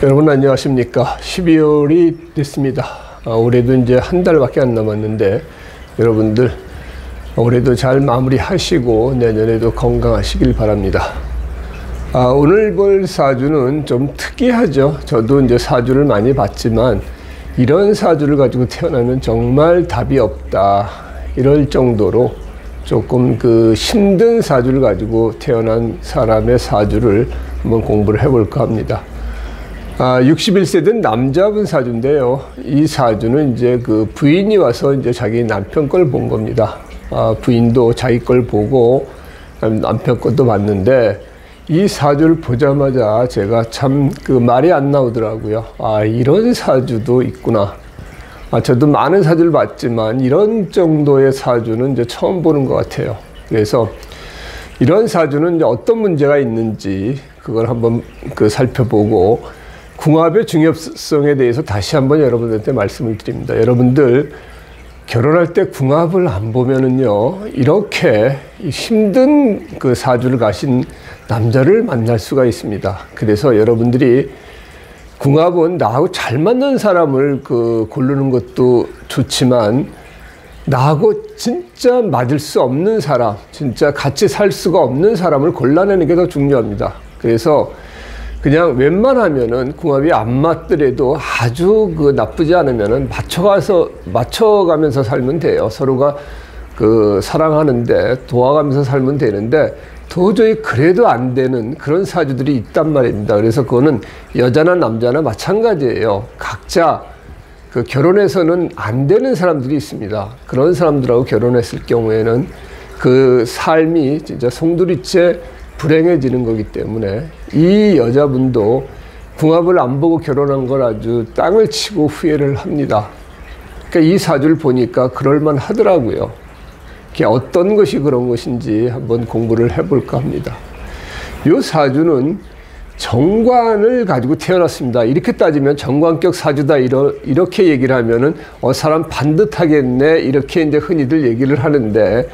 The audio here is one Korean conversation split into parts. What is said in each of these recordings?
여러분 안녕하십니까. 12월이 됐습니다. 올해도 이제 한 달밖에 안 남았는데 여러분들 올해도 잘 마무리하시고 내년에도 건강하시길 바랍니다. 오늘 볼 사주는 좀 특이하죠. 저도 이제 사주를 많이 봤지만 이런 사주를 가지고 태어나면 정말 답이 없다 이럴 정도로 조금 힘든 사주를 가지고 태어난 사람의 사주를 한번 공부를 해볼까 합니다. 61세 된 남자분 사주인데요. 이 사주는 이제 부인이 와서 이제 자기 남편 걸 본 겁니다. 부인도 자기 걸 보고 남편 것도 봤는데 이 사주를 보자마자 제가 참 말이 안 나오더라고요. 이런 사주도 있구나. 저도 많은 사주를 봤지만 이런 정도의 사주는 이제 처음 보는 것 같아요. 그래서 이런 사주는 이제 어떤 문제가 있는지 그걸 한번 살펴보고 궁합의 중요성에 대해서 다시 한번 여러분들한테 말씀을 드립니다. 여러분들 결혼할 때 궁합을 안 보면은요, 이렇게 힘든 사주를 가신 남자를 만날 수가 있습니다. 그래서 여러분들이 궁합은 나하고 잘 맞는 사람을 고르는 것도 좋지만 나하고 진짜 맞을 수 없는 사람, 진짜 같이 살 수가 없는 사람을 골라내는 게 더 중요합니다. 그래서 그냥 웬만하면은 궁합이 안 맞더라도 아주 나쁘지 않으면은 맞춰가면서 살면 돼요. 서로가 사랑하는데 도와가면서 살면 되는데 도저히 그래도 안 되는 그런 사주들이 있단 말입니다. 그래서 그거는 여자나 남자나 마찬가지예요. 각자 결혼해서는 안 되는 사람들이 있습니다. 그런 사람들하고 결혼했을 경우에는 그 삶이 진짜 송두리째 불행해지는 거기 때문에 이 여자분도 궁합을 안 보고 결혼한 걸 아주 땅을 치고 후회를 합니다. 그러니까 이 사주를 보니까 그럴만 하더라고요. 어떤 것이 그런 것인지 한번 공부를 해볼까 합니다. 이 사주는 정관을 가지고 태어났습니다. 이렇게 따지면 정관격 사주다 이렇게 얘기를 하면은 사람 반듯하겠네 이렇게 이제 흔히들 얘기를 하는데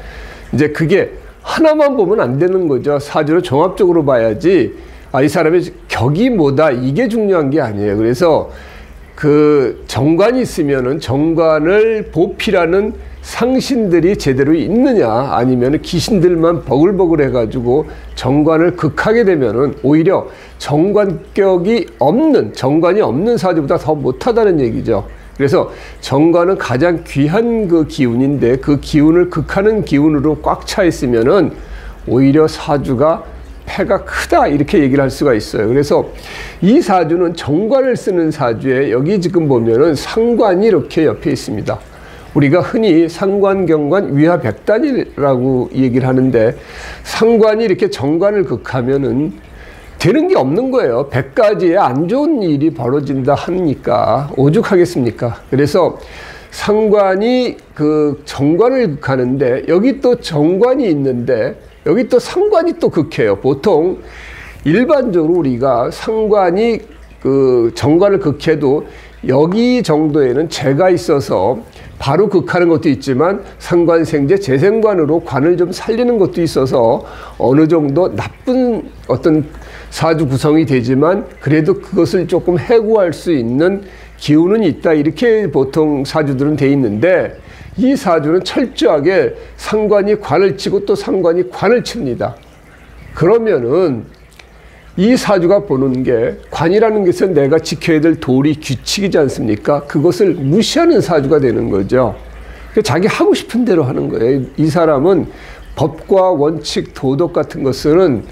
이제 그게 하나만 보면 안 되는 거죠. 사주를 종합적으로 봐야지 이 사람의 격이 뭐다 이게 중요한 게 아니에요. 그래서 정관이 있으면은 정관을 보필하는 상신들이 제대로 있느냐 아니면 귀신들만 버글버글 해가지고 정관을 극하게 되면은 오히려 정관격이 없는 정관이 없는 사주보다 더 못하다는 얘기죠. 그래서 정관은 가장 귀한 기운인데 그 기운을 극하는 기운으로 꽉 차 있으면은 오히려 사주가 패가 크다 이렇게 얘기를 할 수가 있어요. 그래서 이 사주는 정관을 쓰는 사주에 여기 지금 보면은 상관이 이렇게 옆에 있습니다. 우리가 흔히 상관, 경관, 위화, 백단이라고 얘기를 하는데 상관이 이렇게 정관을 극하면은 되는 게 없는 거예요. 100가지의 안 좋은 일이 벌어진다 하니까 오죽하겠습니까? 그래서 상관이 정관을 극하는데 여기 또 정관이 있는데 여기 또 상관이 또 극해요. 보통 일반적으로 우리가 상관이 정관을 극해도 여기 정도에는 재가 있어서 바로 극하는 것도 있지만 상관생재 재생관으로 관을 좀 살리는 것도 있어서 어느 정도 나쁜 어떤 사주 구성이 되지만 그래도 그것을 조금 해고할 수 있는 기운은 있다 이렇게 보통 사주들은 돼 있는데 이 사주는 철저하게 상관이 관을 치고 또 상관이 관을 칩니다. 그러면은 이 사주가 보는 게 관이라는 것은 내가 지켜야 될 도리 규칙이지 않습니까? 그것을 무시하는 사주가 되는 거죠. 자기 하고 싶은 대로 하는 거예요. 이 사람은 법과 원칙, 도덕 같은 것은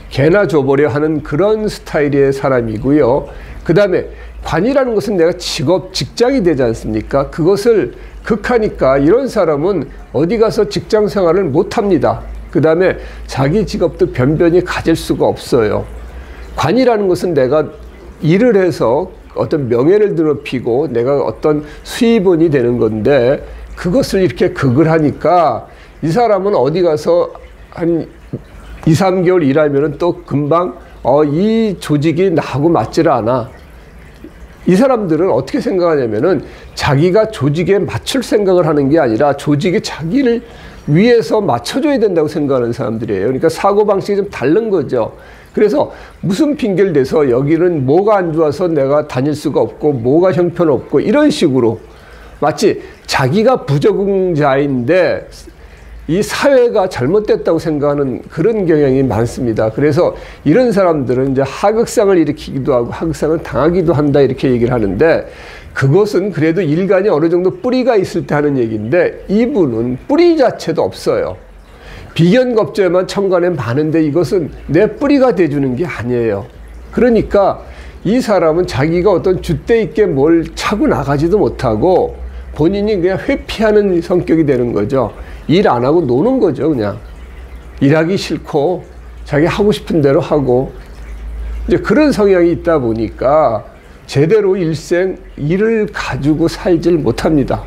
개나 줘버려 하는 그런 스타일의 사람이고요. 그 다음에 관이라는 것은 내가 직장이 되지 않습니까? 그것을 극하니까 이런 사람은 어디 가서 직장 생활을 못 합니다. 그 다음에 자기 직업도 변변히 가질 수가 없어요. 관이라는 것은 내가 일을 해서 어떤 명예를 드높이고 내가 어떤 수입원이 되는 건데 그것을 이렇게 극을 하니까 이 사람은 어디 가서 한 2, 3개월 일하면은 또 금방 이 조직이 나하고 맞지를 않아. 이 사람들은 어떻게 생각하냐면은 자기가 조직에 맞출 생각을 하는 게 아니라 조직이 자기를 위해서 맞춰줘야 된다고 생각하는 사람들이에요. 그러니까 사고방식이 좀 다른 거죠. 그래서 무슨 핑계를 대서 여기는 뭐가 안 좋아서 내가 다닐 수가 없고 뭐가 형편없고 이런 식으로 마치 자기가 부적응자인데 이 사회가 잘못됐다고 생각하는 그런 경향이 많습니다. 그래서 이런 사람들은 이제 하극상을 일으키기도 하고 하극상을 당하기도 한다 이렇게 얘기를 하는데, 그것은 그래도 일간이 어느 정도 뿌리가 있을 때 하는 얘기인데 이분은 뿌리 자체도 없어요. 비견겁죄만 천간에 많은데 이것은 내 뿌리가 돼주는 게 아니에요. 그러니까 이 사람은 자기가 어떤 줏대 있게 뭘 차고 나가지도 못하고 본인이 그냥 회피하는 성격이 되는 거죠. 일 안 하고 노는 거죠. 그냥 일하기 싫고 자기 하고 싶은 대로 하고, 이제 그런 성향이 있다 보니까 제대로 일생 일을 가지고 살질 못합니다.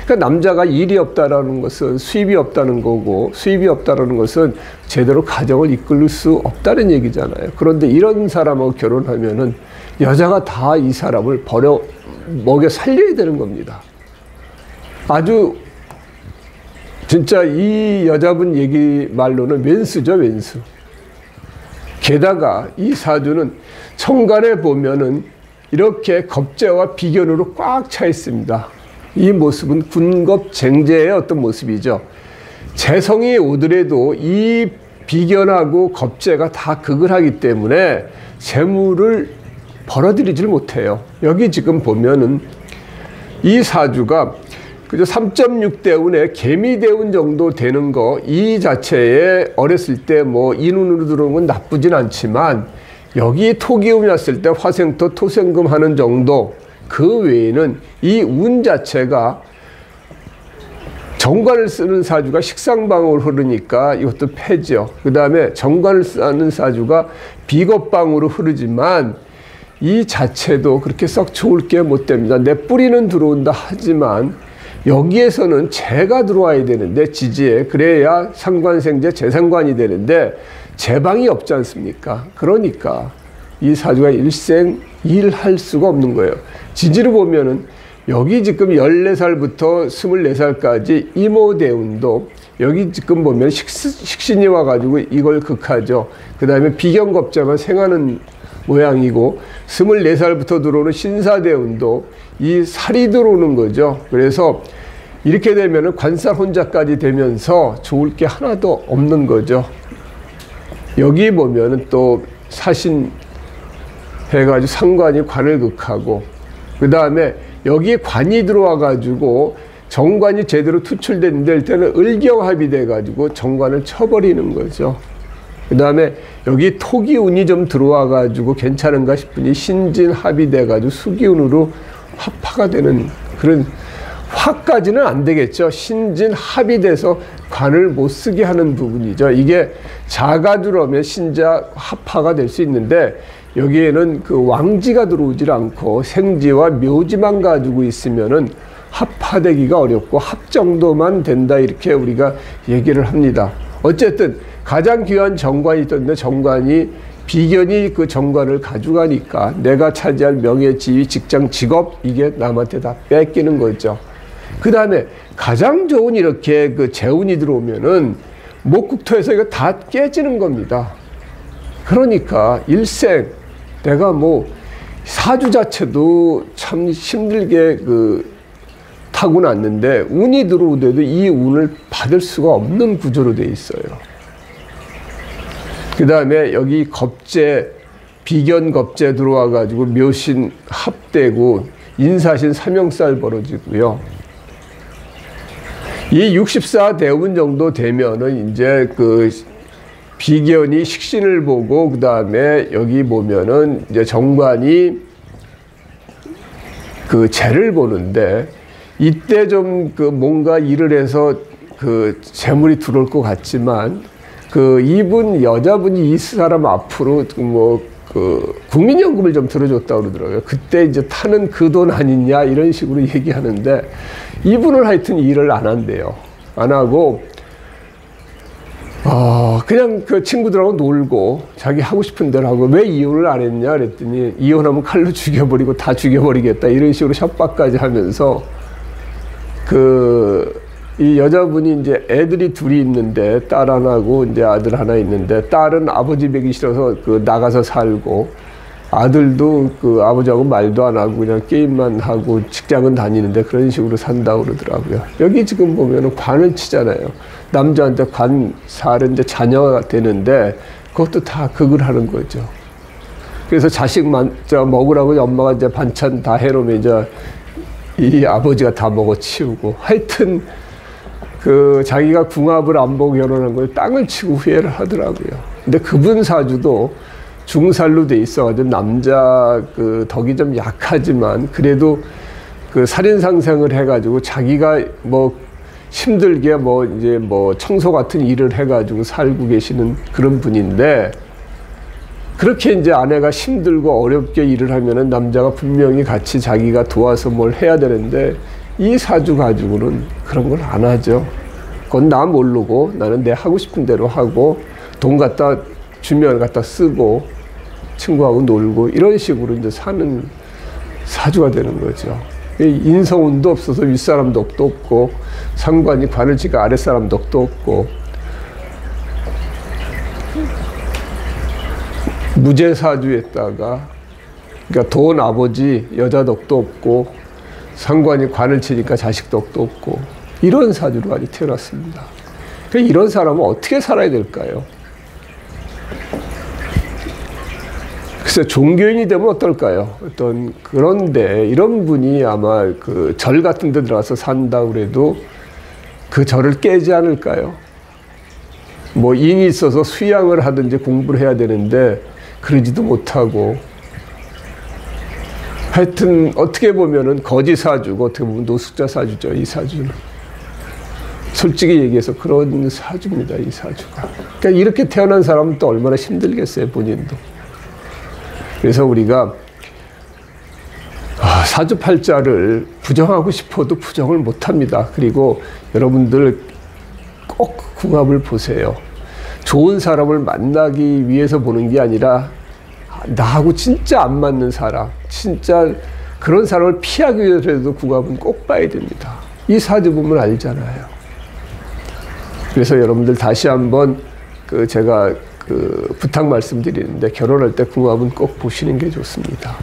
그러니까 남자가 일이 없다라는 것은 수입이 없다는 거고, 수입이 없다라는 것은 제대로 가정을 이끌 수 없다는 얘기잖아요. 그런데 이런 사람하고 결혼하면은 여자가 다 이 사람을 먹여 살려야 되는 겁니다. 아주 진짜 이 여자분 얘기 말로는 왼수죠, 왼수. 게다가 이 사주는 천간에 보면은 이렇게 겁재와 비견으로 꽉 차 있습니다. 이 모습은 군겁쟁제의 어떤 모습이죠. 재성이 오더라도 이 비견하고 겁재가 다 극을 하기 때문에 재물을 벌어들이질 못해요. 여기 지금 보면은 이 사주가 그저 3.6대운에 개미대운 정도 되는 거, 이 자체에 어렸을 때 뭐 인운으로 들어오는 건 나쁘진 않지만 여기 토기운이 왔을 때 화생토 토생금 하는 정도, 그 외에는 이 운 자체가 정관을 쓰는 사주가 식상방으로 흐르니까 이것도 패죠. 그 다음에 정관을 쓰는 사주가 비겁방으로 흐르지만 이 자체도 그렇게 썩 좋을 게 못 됩니다. 내 뿌리는 들어온다 하지만 여기에서는 재가 들어와야 되는데, 지지에, 그래야 상관생재 재상관이 되는데 재방이 없지 않습니까? 그러니까 이 사주가 일생 일할 수가 없는 거예요. 지지를 보면은 여기 지금 14살부터 24살까지 이모대운도 여기 지금 보면 식신이 와가지고 이걸 극하죠. 그 다음에 비견겁자만 생하는 모양이고, 24살부터 들어오는 신사대운도 이 살이 들어오는 거죠. 그래서 이렇게 되면은 관살 혼자까지 되면서 좋을 게 하나도 없는 거죠. 여기 보면은 또 사신 해가지고 상관이 관을 극하고, 그 다음에 여기 관이 들어와 가지고 정관이 제대로 투출된 될 때는 을경합이 돼 가지고 정관을 쳐버리는 거죠. 그 다음에 여기 토기운이 좀 들어와 가지고 괜찮은가 싶으니 신진합이 돼 가지고 수기운으로 합파가 되는, 그런 화까지는 안 되겠죠. 신진합이 돼서 관을 못 쓰게 하는 부분이죠. 이게 자가 들어오면 신자 합파가 될 수 있는데 여기에는 그 왕지가 들어오질 않고 생지와 묘지만 가지고 있으면은 합파되기가 어렵고 합 정도만 된다, 이렇게 우리가 얘기를 합니다. 어쨌든 가장 귀한 정관이 있던데 정관이 비견이 그 정관을 가져가니까 내가 차지할 명예, 지위, 직장, 직업, 이게 남한테 다 뺏기는 거죠. 그 다음에 가장 좋은 이렇게 그 재운이 들어오면은 목국토에서 이거 다 깨지는 겁니다. 그러니까 일생 내가 뭐 사주 자체도 참 힘들게 그 타고났는데 운이 들어오더라도 이 운을 받을 수가 없는 구조로 되어 있어요. 그 다음에 여기 겁재, 비견 겁재 들어와 가지고 묘신 합되고 인사신 삼형살 벌어지고요. 이 64대운 정도 되면은 이제 그 비견이 식신을 보고, 그 다음에 여기 보면은 이제 정관이 그 재를 보는데, 이때 좀 그 뭔가 일을 해서 그 재물이 들어올 것 같지만, 그 이분 여자분이 이 사람 앞으로 뭐 그 국민연금을 좀 들어줬다고 그러더라고요. 그때 이제 타는 그 돈 아니냐 이런 식으로 얘기하는데, 이분은 하여튼 일을 안 한대요. 안 하고 그냥 그 친구들하고 놀고 자기 하고 싶은 대로 하고. 왜 이혼을 안 했냐 그랬더니 이혼하면 칼로 죽여버리고 다 죽여버리겠다 이런 식으로 협박까지 하면서 그 이 여자분이 이제 애들이 둘이 있는데 딸 하나고 이제 아들 하나 있는데 딸은 아버지 뵈기 싫어서 그 나가서 살고 아들도 그 아버지하고 말도 안 하고 그냥 게임만 하고 직장은 다니는데 그런 식으로 산다고 그러더라고요. 여기 지금 보면은 관을 치잖아요. 남자한테 관사를 이제 자녀가 되는데 그것도 다 극을 하는 거죠. 그래서 자식 먹으라고 엄마가 이제 반찬 다 해놓으면 이제 이 아버지가 다 먹어치우고 하여튼 그 자기가 궁합을 안 보고 결혼한 걸 땅을 치고 후회를 하더라고요. 근데 그분 사주도 중살로 돼 있어가지고 남자 그 덕이 좀 약하지만 그래도 그 살인 상생을 해가지고 자기가 뭐 힘들게 뭐 이제 뭐 청소 같은 일을 해가지고 살고 계시는 그런 분인데 그렇게 이제 아내가 힘들고 어렵게 일을 하면은 남자가 분명히 같이 자기가 도와서 뭘 해야 되는데 이 사주 가지고는 그런 걸 안 하죠. 그건 나 모르고 나는 내 하고 싶은 대로 하고 돈 갖다 주면 갖다 쓰고 친구하고 놀고 이런 식으로 이제 사는 사주가 되는 거죠. 인성운도 없어서 윗사람 덕도 없고 상관이 관을 치고 아랫사람 덕도 없고 무제사주에다가 그러니까 돈 아버지 여자 덕도 없고 상관이 관을 치니까 자식 덕도 없고 이런 사주로 많이 태어났습니다. 그러니까 이런 사람은 어떻게 살아야 될까요? 글쎄 종교인이 되면 어떨까요? 그런데 이런 분이 아마 그 절 같은 데 들어가서 산다 그래도 그 절을 깨지 않을까요? 뭐 인이 있어서 수양을 하든지 공부를 해야 되는데 그러지도 못하고 하여튼 어떻게 보면은 거지 사주고 어떻게 보면 노숙자 사주죠. 이 사주는 솔직히 얘기해서 그런 사주입니다. 이 사주가. 그러니까 이렇게 태어난 사람은 또 얼마나 힘들겠어요. 본인도. 그래서 우리가 사주팔자를 부정하고 싶어도 부정을 못합니다. 그리고 여러분들 꼭 궁합을 보세요. 좋은 사람을 만나기 위해서 보는 게 아니라 나하고 진짜 안 맞는 사람, 진짜 그런 사람을 피하기 위해서라도 궁합은 꼭 봐야 됩니다. 이 사주 보면 알잖아요. 그래서 여러분들 다시 한번 제가 부탁 말씀드리는데 결혼할 때 궁합은 꼭 보시는 게 좋습니다.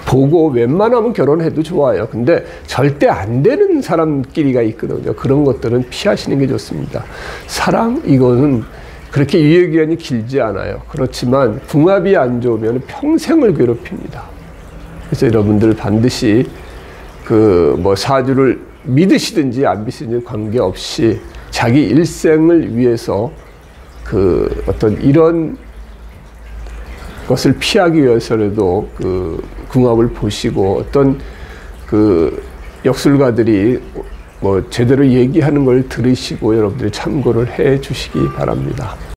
보고 웬만하면 결혼해도 좋아요. 근데 절대 안 되는 사람끼리가 있거든요. 그런 것들은 피하시는 게 좋습니다. 사랑 이거는 그렇게 유효기간이 길지 않아요. 그렇지만 궁합이 안 좋으면 평생을 괴롭힙니다. 그래서 여러분들 반드시 뭐 사주를 믿으시든지 안 믿으시든지 관계없이 자기 일생을 위해서 어떤 이런 것을 피하기 위해서라도 궁합을 보시고 어떤 역술가들이 뭐 제대로 얘기하는 걸 들으시고 여러분들이 참고를 해 주시기 바랍니다.